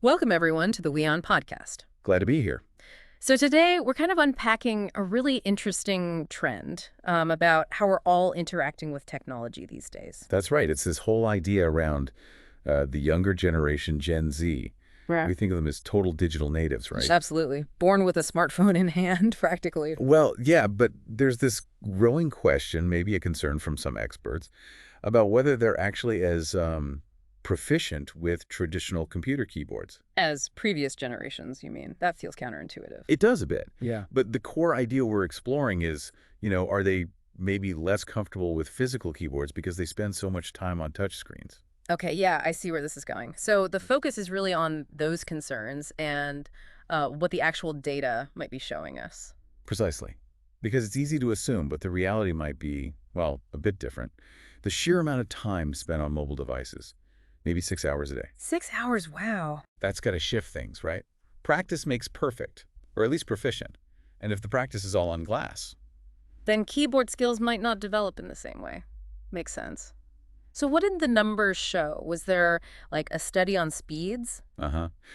Welcome, everyone, to the WION podcast. Glad to be here. So today, we're kind of unpacking a really interesting trend about how we're all interacting with technology these days. That's right. It's this whole idea around the younger generation, Gen Z. Right. We think of them as total digital natives, right? Absolutely. Born with a smartphone in hand, practically. Well, yeah, but there's this growing question, maybe a concern from some experts, about whether they're actually as proficient with traditional computer keyboards. As previous generations, you mean? That feels counterintuitive. It does a bit. Yeah. But the core idea we're exploring is, are they maybe less comfortable with physical keyboards because they spend so much time on touchscreens? Okay, yeah, I see where this is going. So the focus is really on those concerns and what the actual data might be showing us. Precisely. Because it's easy to assume, but the reality might be, well, a bit different. The sheer amount of time spent on mobile devices, maybe 6 hours a day. 6 hours, wow. That's got to shift things, right? Practice makes perfect, or at least proficient. And if the practice is all on glass. Then keyboard skills might not develop in the same way. Makes sense. So what did the numbers show? Was there like a study on speeds?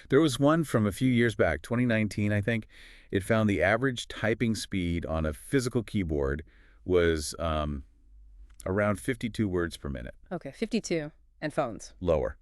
There was one from a few years back, 2019, I think. It found the average typing speed on a physical keyboard was around 52 words per minute. Okay, 52. And phones. Lower.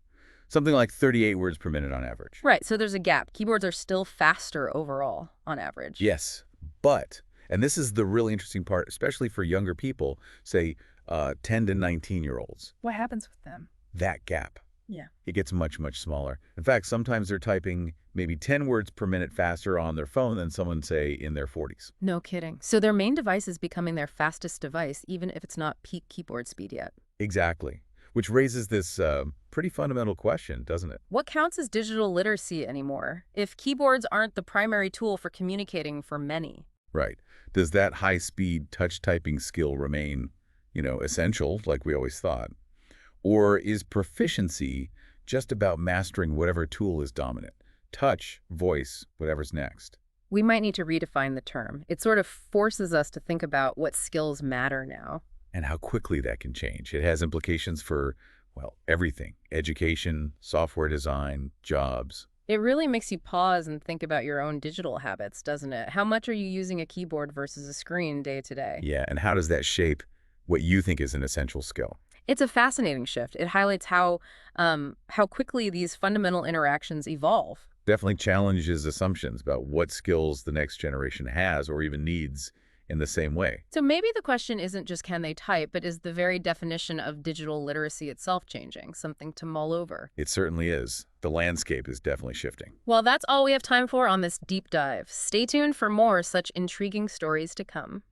Something like 38 words per minute on average. Right, so there's a gap. Keyboards are still faster overall on average. Yes, but, and this is the really interesting part, especially for younger people, say 10 to 19-year-olds, What happens with them? that gap, Yeah. it gets much, much smaller. In fact, sometimes they're typing maybe 10 words per minute faster on their phone than someone, say, in their 40s. No kidding. So their main device is becoming their fastest device, even if it's not peak keyboard speed yet. Exactly, which raises this pretty fundamental question, doesn't it? What counts as digital literacy anymore if keyboards aren't the primary tool for communicating for many? Right. Does that high-speed touch typing skill remain, essential, like we always thought? Or is proficiency just about mastering whatever tool is dominant? Touch, voice, whatever's next. We might need to redefine the term. It sort of forces us to think about what skills matter now. And how quickly that can change. It has implications for, well, everything. Education, software design, jobs. It really makes you pause and think about your own digital habits, doesn't it? How much are you using a keyboard versus a screen day to day? Yeah, and how does that shape what you think is an essential skill? It's a fascinating shift. It highlights how quickly these fundamental interactions evolve. Definitely challenges assumptions about what skills the next generation has or even needs in the same way. So maybe the question isn't just can they type, but is the very definition of digital literacy itself changing, something to mull over. It certainly is. The landscape is definitely shifting. Well, that's all we have time for on this deep dive. Stay tuned for more such intriguing stories to come.